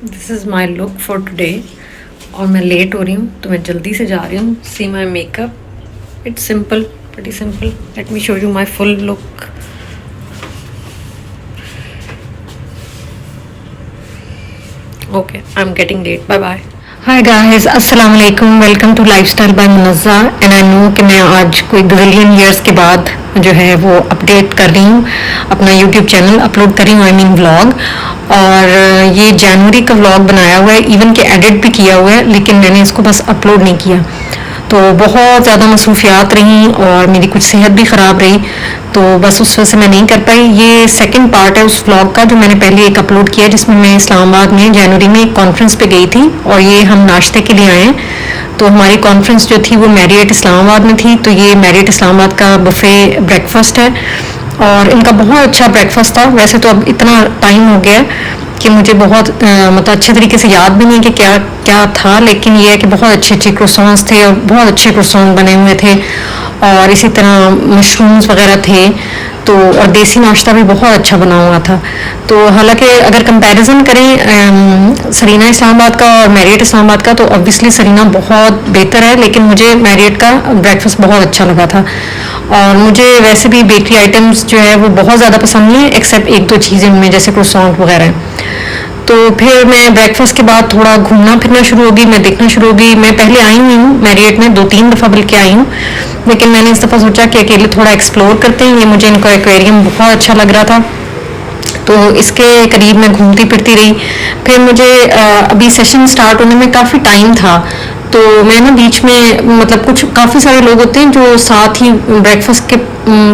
This is my look for today. और मैं late हो रही हूँ तो मैं जल्दी से जा रही हूँ। See my makeup, it's simple, pretty simple. Let me show you my full look. Okay, I am getting late, bye bye. Hi guys, अस्सलाम वालेकुम, welcome to lifestyle by Munazza. And I know कि मैं आज कोई गज़िलियन ईयर्स के बाद जो है वो अपडेट कर रही हूँ, अपना यूट्यूब चैनल अपलोड कर रही हूँ, आई मीन व्लॉग। और ये जनवरी का व्लॉग बनाया हुआ है, इवन के एडिट भी किया हुआ है, लेकिन मैंने इसको बस अपलोड नहीं किया। तो बहुत ज़्यादा मसरूफियात रहीं और मेरी कुछ सेहत भी ख़राब रही, तो बस उस वजह से मैं नहीं कर पाई। ये सेकंड पार्ट है उस व्लॉग का जो मैंने पहले एक अपलोड किया, जिसमें मैं इस्लामाबाद में जनवरी में एक कॉन्फ्रेंस पे गई थी और ये हम नाश्ते के लिए आए। तो हमारी कॉन्फ्रेंस जो थी वो मैरियट इस्लामाबाद में थी। तो ये मैरियट इस्लामाबाद का बुफे ब्रेकफास्ट है और इनका बहुत अच्छा ब्रेकफास्ट था। वैसे तो अब इतना टाइम हो गया कि मुझे बहुत मतलब अच्छे तरीके से याद भी नहीं कि क्या क्या था, लेकिन ये है कि बहुत अच्छे अच्छे क्रोसॉन्स थे और बहुत अच्छे क्रोसॉन बने हुए थे और इसी तरह मशरूम्स वगैरह थे। तो और देसी नाश्ता भी बहुत अच्छा बना हुआ था। तो हालांकि अगर कंपैरिजन करें सरीना इस्लामाबाद का और मैरियट इस्लामाबाद का, तो ऑब्वियसली सरीना बहुत बेहतर है, लेकिन मुझे मैरियट का ब्रेकफास्ट बहुत अच्छा लगा था। और मुझे वैसे भी बेकरी आइटम्स जो है वो बहुत ज़्यादा पसंद नहीं है, एक्सेप्ट एक दो चीज़ें उनमें जैसे क्रोसॉन्ट वगैरह। तो फिर मैं ब्रेकफास्ट के बाद थोड़ा घूमना फिरना शुरू होगी, मैं देखना शुरू होगी। मैं पहले आई हुई हूँ मैरियट में, 2-3 दफ़ा बल्कि आई हूँ, लेकिन मैंने इस दफ़ा सोचा कि अकेले थोड़ा एक्सप्लोर करते हैं। ये मुझे इनका एक्वेरियम बहुत अच्छा लग रहा था, तो इसके करीब मैं घूमती फिरती रही। फिर मुझे अभी सेशन स्टार्ट होने में काफ़ी टाइम था, तो मैं ना बीच में मतलब कुछ काफ़ी सारे लोग होते हैं जो साथ ही ब्रेकफास्ट के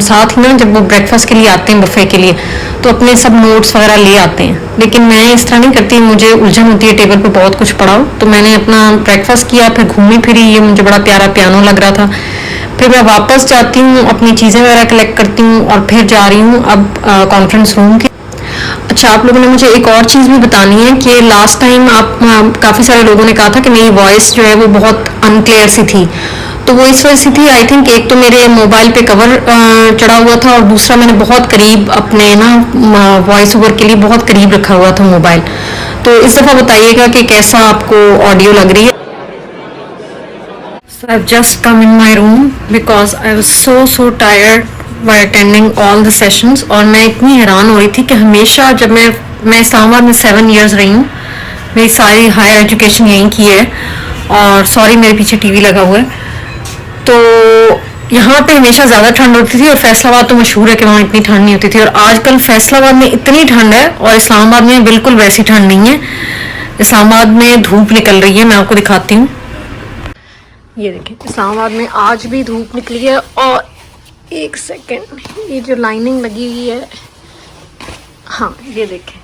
साथ ही ना जब वो ब्रेकफास्ट के लिए आते हैं बुफे के लिए, तो अपने सब नोट्स वगैरह ले आते हैं। लेकिन मैं इस तरह नहीं करती, मुझे उलझन होती है टेबल पे बहुत कुछ पड़ा हो। तो मैंने अपना ब्रेकफास्ट किया, फिर घूमी फिरी, ये मुझे बड़ा प्यारा पियानो लग रहा था। फिर मैं वापस जाती हूँ, अपनी चीज़ें वगैरह कलेक्ट करती हूँ और फिर जा रही हूँ अब कॉन्फ्रेंस रूम के। अच्छा, आप लोगों ने मुझे एक और चीज़ भी बतानी है कि लास्ट टाइम आप काफ़ी सारे लोगों ने कहा था कि मेरी वॉइस जो है वो बहुत अनक्लियर सी थी। तो वो इस वजह से थी, आई थिंक एक तो मेरे मोबाइल पे कवर चढ़ा हुआ था और दूसरा मैंने बहुत करीब अपने ना वॉइस ओवर के लिए बहुत करीब रखा हुआ था मोबाइल। तो इस दफ़ा बताइएगा कि कैसा आपको ऑडियो लग रही है। So I've just come in my room because I was so tired by attending all the sessions। और मैं इतनी हैरान हो रही थी कि हमेशा जब मैं इस्लामाबाद में 7 years रही हूँ, मेरी सारी हायर एजुकेशन यहीं की है। और सॉरी मेरे पीछे टीवी लगा हुआ है। तो यहाँ पे हमेशा ज़्यादा ठंड होती थी और फैसलाबाद तो मशहूर है कि वहाँ इतनी ठंड नहीं होती थी। और आजकल फैसलाबाद में इतनी ठंड है और इस्लामाबाद में बिल्कुल वैसी ठंड नहीं है। इस्लामाबाद में धूप निकल रही है, मैं आपको दिखाती हूँ। ये देखें, इस्लामाबाद में आज भी धूप निकली है। और एक सेकेंड, ये जो लाइनिंग लगी हुई है, हाँ ये देखें।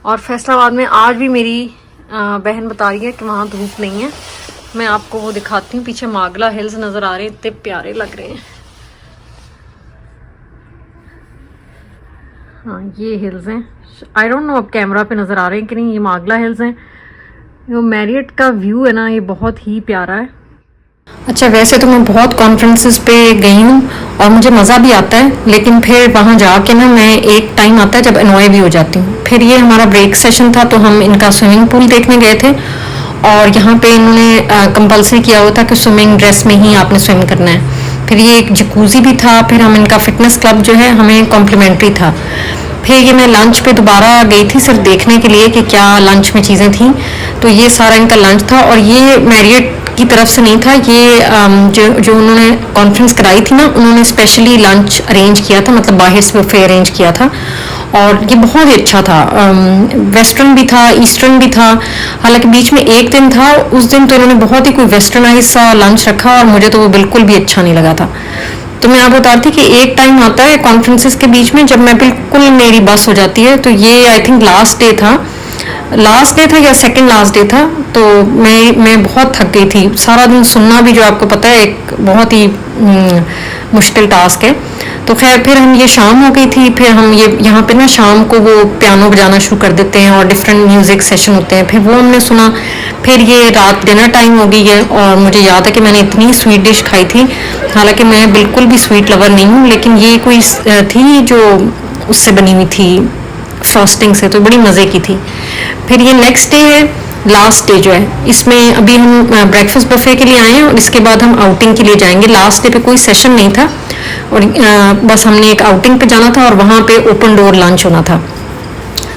और फैसलाबाद में आज भी मेरी बहन बता रही है कि वहाँ धूप नहीं है। मैं आपको वो दिखाती हूँ, पीछे मागला हिल्स नज़र आ रहे हैं, इतने प्यारे लग रहे हैं। हाँ ये हिल्स हैं, आई डोंट नो अब कैमरा पे नज़र आ रहे हैं कि नहीं, ये मागला हिल्स हैं। जो मैरियट का व्यू है ना, ये बहुत ही प्यारा है। अच्छा, वैसे तो मैं बहुत कॉन्फ्रेंसेस पे गई हूँ और मुझे मज़ा भी आता है, लेकिन फिर वहाँ जाके ना मैं एक टाइम आता है जब अनॉय भी हो जाती हूँ। फिर ये हमारा ब्रेक सेशन था, तो हम इनका स्विमिंग पूल देखने गए थे और यहाँ पे इन्होंने कंपलसरी किया हुआ था कि स्विमिंग ड्रेस में ही आपने स्विम करना है। फिर ये एक जकूज़ी भी था। फिर हम इनका फिटनेस क्लब जो है हमें कॉम्प्लीमेंट्री था। फिर ये मैं लंच पे दोबारा गई थी सिर्फ देखने के लिए कि क्या लंच में चीज़ें थी। तो ये सारा इनका लंच था और ये मैरियट की तरफ से नहीं था, ये जो उन्होंने कॉन्फ्रेंस कराई थी ना, उन्होंने स्पेशली लंच अरेंज किया था, मतलब बाहर से बुफे अरेंज किया था। और ये बहुत ही अच्छा था, वेस्टर्न भी था, ईस्टर्न भी था। हालांकि बीच में एक दिन था, उस दिन तो इन्होंने बहुत ही कोई वेस्टर्नाइज सा लंच रखा और मुझे तो वो बिल्कुल भी अच्छा नहीं लगा था। तो मैं आप बता रही थी कि एक टाइम आता है कॉन्फ्रेंसेस के बीच में जब मैं बिल्कुल मेरी बस हो जाती है। तो ये आई थिंक लास्ट डे था या सेकंड लास्ट डे था। तो मैं बहुत थक गई थी। सारा दिन सुनना भी, जो आपको पता है, एक बहुत ही मुश्किल टास्क है। तो खैर फिर हम ये शाम हो गई थी, फिर हम ये यहाँ पे ना शाम को वो पियानो बजाना शुरू कर देते हैं और डिफरेंट म्यूज़िक सेशन होते हैं, फिर वो हमने सुना। फिर ये रात डिनर टाइम हो गई है और मुझे याद है कि मैंने इतनी स्वीट डिश खाई थी। हालांकि मैं बिल्कुल भी स्वीट लवर नहीं हूँ, लेकिन ये कोई थी जो उससे बनी हुई थी, फ्रॉस्टिंग से, तो बड़ी मज़े की थी। फिर ये नेक्स्ट डे है, लास्ट डे जो है, इसमें अभी हम ब्रेकफास्ट बफे के लिए आए हैं और इसके बाद हम आउटिंग के लिए जाएंगे। लास्ट डे पे कोई सेशन नहीं था और बस हमने एक आउटिंग पे जाना था और वहाँ पे ओपन डोर लंच होना था।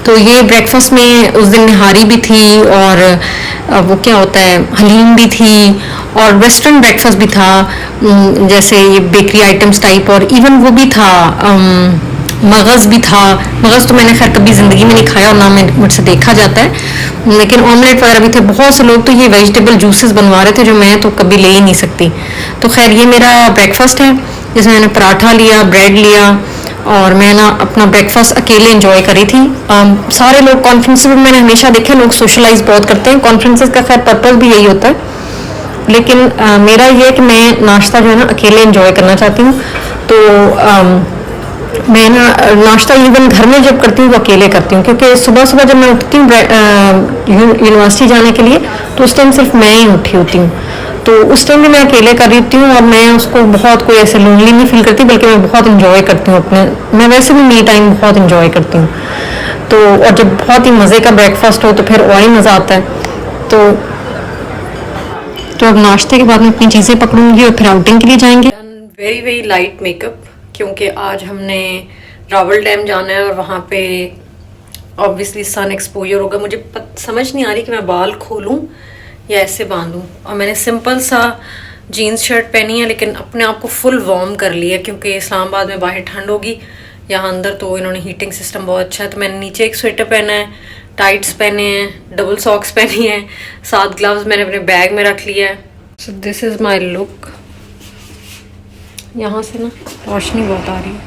तो ये ब्रेकफास्ट में उस दिन निहारी भी थी और वो क्या होता है, हलीम भी थी और वेस्टर्न ब्रेकफास्ट भी था, जैसे ये बेकरी आइटम्स टाइप, और इवन वो भी था, मगज़ भी था। मगज़ तो मैंने खैर कभी ज़िंदगी में नहीं खाया और ना मुझसे देखा जाता है, लेकिन ऑमलेट वगैरह भी थे। बहुत से लोग तो ये वेजिटेबल जूसेस बनवा रहे थे जो मैं तो कभी ले ही नहीं सकती। तो खैर ये मेरा ब्रेकफास्ट है जिसमें मैंने पराठा लिया, ब्रेड लिया और मैं ना अपना ब्रेकफास्ट अकेले एंजॉय करी थी। सारे लोग कॉन्फ्रेंसेस में मैंने हमेशा देखे लोग सोशलाइज बहुत करते हैं, कॉन्फ्रेंसेस का खैर पर्पज़ भी यही होता है, लेकिन मेरा ये है कि मैं नाश्ता जो है ना अकेले एंजॉय करना चाहती हूँ। तो मैं ना नाश्ता इवन घर में जब करती हूँ तो अकेले करती हूँ, क्योंकि सुबह सुबह जब मैं उठती हूँ यूनिवर्सिटी जाने के लिए तो उस टाइम सिर्फ मैं ही उठी होती हूँ, तो उस टाइम भी मैं अकेले कर रही होती हूँ और मैं उसको बहुत कोई ऐसे लोनली नहीं फील करती, बल्कि मैं बहुत इंजॉय करती हूँ अपने, मैं वैसे भी मी टाइम बहुत इंजॉय करती हूँ। तो और जब बहुत ही मज़े का ब्रेकफास्ट हो तो फिर और ही मज़ा आता है। तो अब नाश्ते के बाद मैं अपनी चीज़ें पकड़ूंगी और फिर आउटिंग के लिए जाएंगे। वेरी वेरी लाइट मेकअप, क्योंकि आज हमने रावल डैम जाना है और वहाँ पे ऑब्वियसली सन एक्सपोजर होगा। मुझे समझ नहीं आ रही कि मैं बाल खोलूँ या ऐसे बांधूँ, और मैंने सिंपल सा जीन्स शर्ट पहनी है लेकिन अपने आप को फुल वार्म कर लिया, क्योंकि इस्लामाबाद में बाहर ठंड होगी, यहाँ अंदर तो इन्होंने हीटिंग सिस्टम बहुत अच्छा है। तो मैंने नीचे एक स्वेटर पहना है, टाइट्स पहने हैं, डबल सॉक्स पहनी है, साथ ग्लव्स मैंने अपने बैग में रख लिया है। So this is my look. यहाँ से ना रोशनी बहुत आ रही है,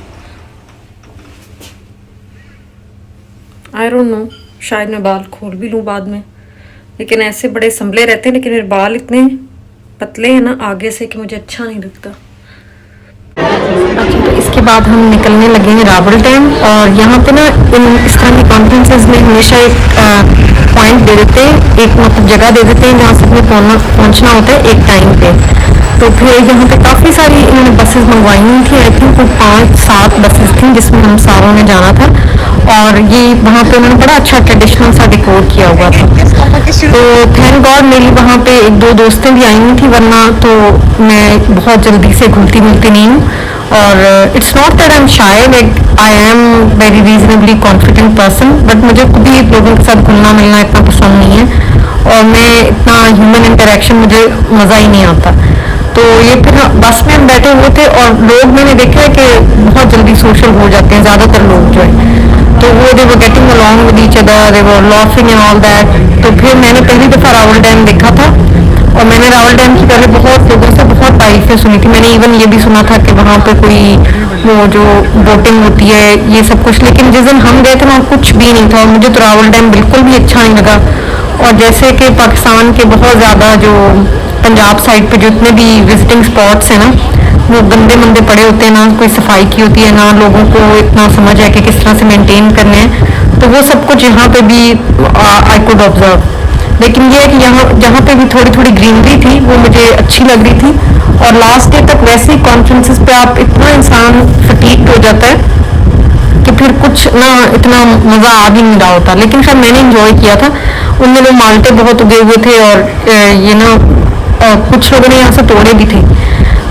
आई डोंट नो, शायद मैं बाल खोल भी लूँ बाद में, लेकिन ऐसे बड़े संभले रहते हैं, लेकिन मेरे बाल इतने पतले हैं ना आगे से कि मुझे अच्छा नहीं लगता। अच्छा, तो इसके बाद हम निकलने लगे हैं रावल डैम, और यहाँ पे ना इस तरह की कॉन्फ्रेंसेज में हमेशा एक पॉइंट दे देते हैं, एक मतलब जगह दे देते हैं जहाँ से हमें पहुँचना होता है एक टाइम पे। तो फिर यहाँ पे काफ़ी सारी इन्होंने बसेस मंगवाई हुई थी, आई थिंक वो 5-7 बसेस थी जिसमें हम सारों ने जाना था, और ये वहाँ पे उन्होंने बड़ा अच्छा ट्रेडिशनल सा डेकोर किया हुआ था। तो थैंक गॉड मेरी वहाँ पे 1-2 दोस्तें भी आई हुई थी, वरना तो मैं बहुत जल्दी से घुलती मिलती नहीं हूँ। और it's not that I am shy, like I am very reasonably confident person, but मुझे खुद ही लोगों के साथ घुलना मिलना इतना पसंद नहीं है, और मैं इतना ह्यूमन इंटरेक्शन मुझे मज़ा ही नहीं आता। तो ये फिर बस में हम बैठे हुए थे और लोग मैंने देखा है कि बहुत जल्दी सोशल हो जाते हैं ज़्यादातर लोग जो है, तो वो they were getting along with each other, they were laughing and all that. तो फिर मैंने पहली दफ़ा रावल डैम देखा था, और मैंने रावल डैम की पहले बहुत लोगों से बहुत तारीफें सुनी थी। मैंने इवन ये भी सुना था कि वहाँ पे कोई वो जो बोटिंग होती है ये सब कुछ, लेकिन जिस दिन हम गए थे वहाँ कुछ भी नहीं था, और मुझे तो रावल डैम बिल्कुल भी अच्छा नहीं लगा। और जैसे कि पाकिस्तान के बहुत ज़्यादा जो पंजाब साइड पे जितने भी विजिटिंग स्पॉट्स हैं ना, वो गंदे मंदे पड़े होते हैं, ना कोई सफाई की होती है, ना लोगों को इतना समझ है कि किस तरह से मेंटेन करने हैं। तो वो सब कुछ यहाँ पे भी आई कुड ऑब्जर्व, लेकिन ये है कि यहाँ जहाँ पे भी थोड़ी थोड़ी ग्रीनरी थी वो मुझे अच्छी लग रही थी। और लास्ट डे तक वैसे ही कॉन्फ्रेंसेस पे आप इतना इंसान फटीग हो जाता है कि फिर कुछ ना इतना मज़ा आ भी नहीं रहा होता, लेकिन खैर मैंने इंजॉय किया था। उनमें वो माल्टे बहुत उगे हुए थे, और ये ना कुछ लोगों ने यहाँ से तोड़े भी थे।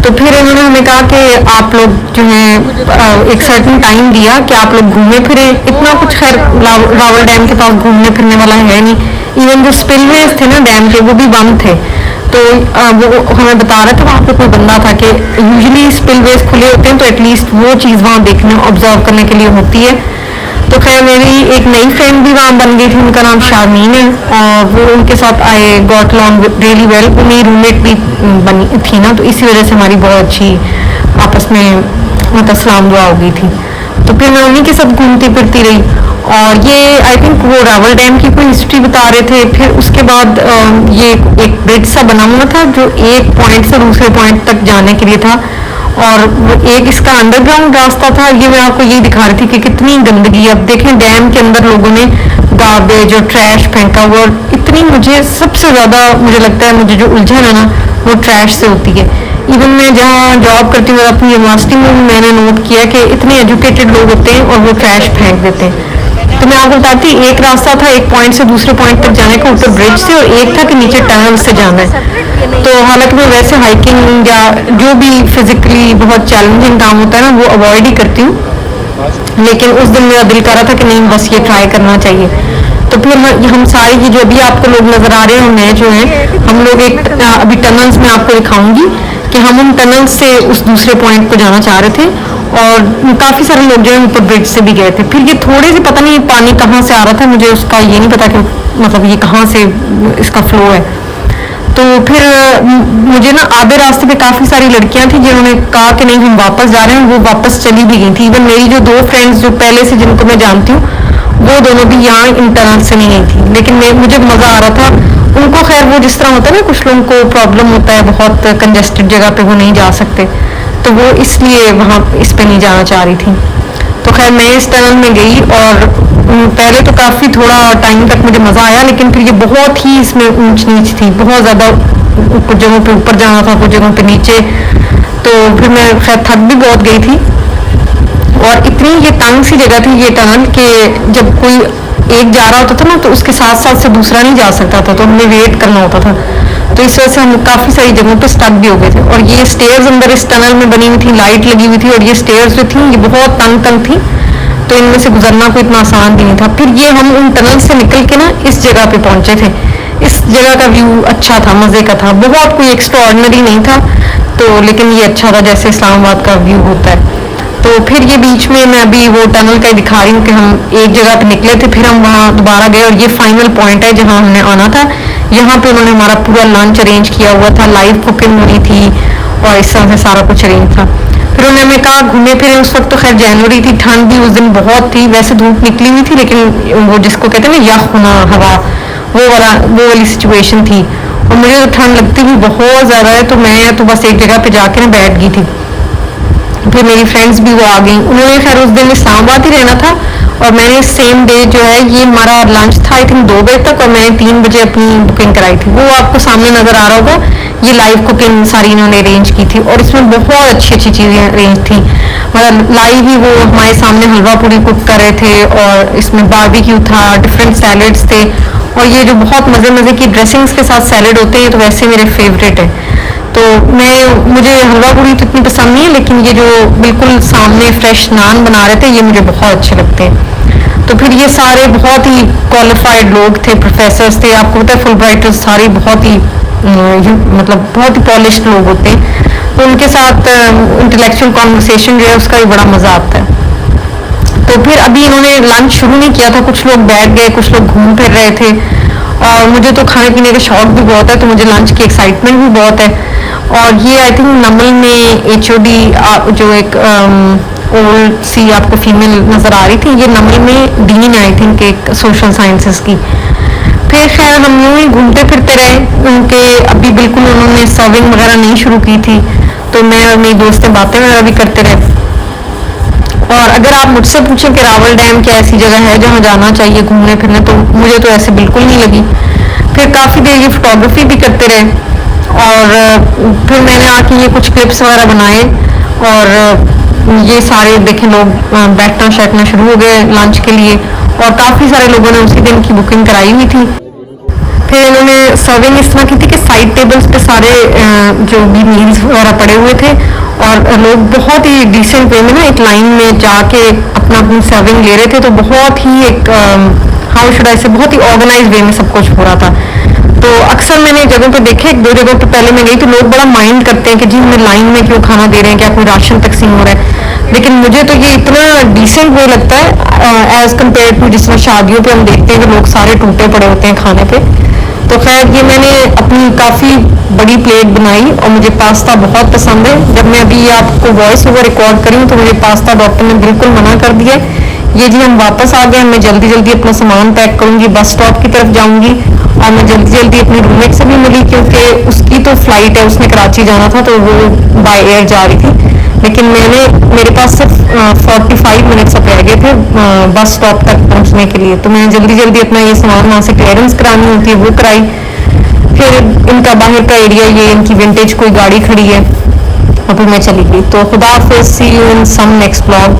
तो फिर इन्होंने हमें कहा कि आप लोग जो है एक सर्टेन टाइम दिया कि आप लोग घूमे फिरे, इतना कुछ खैर रावल डैम के पास घूमने फिरने वाला है नहीं। इवन जो स्पिलवेज थे ना डैम के वो भी बंद थे, तो वो हमें बता रहा था वहाँ पे कोई बंदा था कि यूजुअली स्पिलवेज खुले होते हैं तो एटलीस्ट वो चीज़ वहाँ देखने ऑब्जर्व करने के लिए होती है। तो खैर मेरी एक नई फ्रेंड भी वहाँ बन गई थी, उनका नाम शारमीन है, और वो उनके साथ I got long really well. वो मेरी रूममेट भी बनी थी ना, तो इसी वजह से हमारी बहुत अच्छी आपस में मतलब सलाम दुआ हो गई थी। तो फिर मैं उन्हीं के साथ घूमती फिरती रही, और ये आई थिंक वो रावल डैम की कोई हिस्ट्री बता रहे थे। फिर उसके बाद ये एक ब्रिज सा बना हुआ था जो एक पॉइंट से दूसरे पॉइंट तक जाने के लिए था, और एक इसका अंडरग्राउंड रास्ता था। ये मैं आपको ये दिखा रही थी कि कितनी गंदगी, अब देखें डैम के अंदर लोगों ने गार्बेज और ट्रैश फेंका हुआ, और इतनी मुझे सबसे ज़्यादा मुझे लगता है मुझे जो उलझन है ना वो ट्रैश से होती है। इवन मैं जहाँ जॉब करती हूँ अपनी यूनिवर्सिटी में मैंने नोट किया कि इतने एजुकेटेड लोग होते हैं और वो ट्रैश फेंक देते हैं। तो मैं आपको बताती, एक रास्ता था एक पॉइंट से दूसरे पॉइंट तक जाने का ऊपर ब्रिज से, और एक था कि नीचे टनल से जाना है। तो हालांकि मैं वैसे हाइकिंग या जो भी फिजिकली बहुत चैलेंजिंग काम होता है ना वो अवॉइड ही करती हूँ, लेकिन उस दिन मेरा दिल कर रहा था कि नहीं बस ये ट्राई करना चाहिए। तो फिर हम सारे ये जो अभी आपको लोग नजर आ रहे होंगे जो हैं, हम लोग एक अभी टनल्स में आपको दिखाऊंगी कि हम उन टनल से उस दूसरे पॉइंट को जाना चाह रहे थे, और काफ़ी सारे लोग जो है ऊपर ब्रिज से भी गए थे। फिर ये थोड़े से पता नहीं पानी कहाँ से आ रहा था, मुझे उसका ये नहीं पता कि मतलब ये कहाँ से इसका फ्लो है। तो फिर मुझे ना आधे रास्ते पे काफ़ी सारी लड़कियां थी जिन्होंने कहा कि नहीं हम वापस जा रहे हैं, वो वापस चली भी गई थी। इवन मेरी जो दो फ्रेंड्स जो पहले से जिनको मैं जानती हूँ वो दोनों भी यहाँ इंटरनल से नहीं गई थी, लेकिन मुझे मज़ा आ रहा था। उनको खैर वो जिस तरह होता है ना, कुछ लोगों को प्रॉब्लम होता है, बहुत कंजेस्टेड जगह पे वो नहीं जा सकते, तो वो इसलिए वहाँ इस पे नहीं जाना चाह रही थी। तो खैर मैं इस टनल में गई, और पहले तो काफ़ी थोड़ा टाइम तक मुझे मज़ा आया, लेकिन फिर ये बहुत ही इसमें ऊंच नीच थी, बहुत ज़्यादा कुछ जगहों पे ऊपर जाना था, कुछ जगहों पे नीचे। तो फिर मैं खैर थक भी बहुत गई थी, और इतनी ये तंग सी जगह थी ये टनल कि जब कोई एक जा रहा होता था ना तो उसके साथ साथ से दूसरा नहीं जा सकता था, तो हमें वेट करना होता था। तो इस वजह से हम काफ़ी सारी जगहों पे स्टक भी हो गए थे। और ये स्टेयर्स अंदर इस टनल में बनी हुई थी, लाइट लगी हुई थी, और ये स्टेयर्स जो थी ये बहुत तंग तंग थी, तो इनमें से गुजरना कोई इतना आसान भी नहीं था। फिर ये हम उन टनल से निकल के ना इस जगह पे पहुंचे थे। इस जगह का व्यू अच्छा था, मज़े का था, बहुत कोई एक्स्ट्राऑर्डिनरी नहीं था, तो लेकिन ये अच्छा था जैसे इस्लामाबाद का व्यू होता है। तो फिर ये बीच में मैं अभी वो टनल का दिखा रही हूँ कि हम एक जगह पे निकले थे, फिर हम वहाँ दोबारा गए, और ये फाइनल पॉइंट है जहाँ हमने आना था। यहाँ पे उन्होंने हमारा पूरा लंच अरेंज किया हुआ था, लाइव कुकिंग हुई थी, और इस तरह से सारा कुछ अरेंज था। फिर उन्होंने हमें कहा घूमे फिरे। उस वक्त तो खैर जनवरी थी, ठंड भी उस दिन बहुत थी, वैसे धूप निकली हुई थी, लेकिन वो जिसको कहते हैं ना यख होना हवा, वो वाली सिचुएशन थी, और मुझे तो ठंड लगती भी बहुत ज़्यादा है। तो मैं तो बस एक जगह पे जाके ना बैठ गई थी। फिर मेरी फ्रेंड्स भी वो आ गई, उन्होंने खैर उस दिन इस्लामाबाद ही रहना था, और मैंने सेम डे जो है ये हमारा लंच था आई थिंक 2 बजे तक, और मैंने 3 बजे अपनी बुकिंग कराई थी। वो आपको सामने नज़र आ रहा होगा, ये लाइव कुकिंग सारी इन्होंने अरेंज की थी, और इसमें बहुत अच्छी अच्छी चीज़ें अरेंज थी। मतलब लाइव ही वो हमारे सामने हलवा पूरी कुक कर रहे थे, और इसमें बारबेक्यू था, डिफरेंट सैलड्स थे, और ये जो बहुत मज़े मज़े की ड्रेसिंग्स के साथ सैलड होते हैं तो वैसे मेरे फेवरेट है। तो मुझे हलवा पूरी तो इतनी पसंद नहीं है, लेकिन ये जो बिल्कुल सामने फ्रेश नान बना रहे थे ये मुझे बहुत अच्छे लगते हैं। तो फिर ये सारे बहुत ही क्वालिफाइड लोग थे, प्रोफेसर्स थे, आपको पता है फुल ब्राइटर्स सारे बहुत ही मतलब बहुत ही पॉलिश्ड लोग होते हैं, तो उनके साथ इंटेलेक्चुअल कॉन्वर्सेशन जो है उसका भी बड़ा मज़ा आता है। तो फिर अभी इन्होंने लंच शुरू नहीं किया था, कुछ लोग बैठ गए, कुछ लोग घूम फिर रहे थे, और मुझे तो खाने पीने का शौक भी बहुत है, तो मुझे लंच की एक्साइटमेंट भी बहुत है। और ये आई थिंक नमल में HOD जो एक ओल्ड सी आपको फीमेल नज़र आ रही थी, ये नमल में डीन आई थिंक एक सोशल साइंसेस की। फिर खैर हम यूँ ही घूमते फिरते रहे, उनके अभी बिल्कुल उन्होंने सर्विंग वगैरह नहीं शुरू की थी, तो मैं और मेरी दोस्तें बातें वगैरह भी करते रहे। और अगर आप मुझसे पूछें कि रावल डैम क्या ऐसी जगह है जहाँ जाना चाहिए घूमने फिरने, तो मुझे तो ऐसे बिल्कुल नहीं लगी। फिर काफ़ी देर ये फोटोग्राफी भी करते रहे, और फिर मैंने आके ये कुछ क्लिप्स वगैरह बनाए, और ये सारे देखे लोग बैठना शैठना शुरू हो गए लंच के लिए, और काफ़ी सारे लोगों ने उसी दिन की बुकिंग कराई हुई थी। फिर इन्होंने सर्विंग इस तरह की थी कि साइड टेबल्स पे सारे जो भी मील्स वगैरह पड़े हुए थे, और लोग बहुत ही डिसेंट वे में ना एक लाइन में जाके अपना अपनी सर्विंग ले रहे थे, तो बहुत ही एक हाउ शुड आई से बहुत ही ऑर्गेनाइज वे में सब कुछ हो रहा था। तो अक्सर मैंने जगहों पे देखे, 1-2 जगहों पे पहले मैं गई तो लोग बड़ा माइंड करते हैं कि जी हमें लाइन में क्यों खाना दे रहे हैं, क्या कोई राशन तकसीम हो रहा है, लेकिन मुझे तो ये इतना डिसेंट वे लगता है एज कम्पेयर टू जिस तरह शादियों पे हम देखते हैं कि लोग सारे टूटे पड़े होते हैं खाने पे। तो खैर ये मैंने अपनी काफ़ी बड़ी प्लेट बनाई, और मुझे पास्ता बहुत पसंद है। जब मैं अभी आपको वॉइस ओवर रिकॉर्ड करी तो मुझे पास्ता डॉक्टर ने बिल्कुल मना कर दिया। ये जी हम वापस आ गए, मैं जल्दी जल्दी अपना सामान पैक करूँगी, बस स्टॉप की तरफ जाऊँगी, और मैं जल्दी जल्दी अपनी रूममेट से भी मिली, क्योंकि उसकी तो फ्लाइट है, उसने कराची जाना था, तो वो बाय एयर जा रही थी, लेकिन मेरे पास सिर्फ 45 मिनट्स अब रह गए थे बस स्टॉप तक पहुंचने के लिए। तो मैंने जल्दी जल्दी अपना ये सामान वहाँ से क्लियरेंस करानी होती है वो कराई। फिर इनका बाहर का एरिया, ये इनकी विंटेज कोई गाड़ी खड़ी है, और फिर मैं चली गई। तो खुदा हाफिज़, see you in some next blog.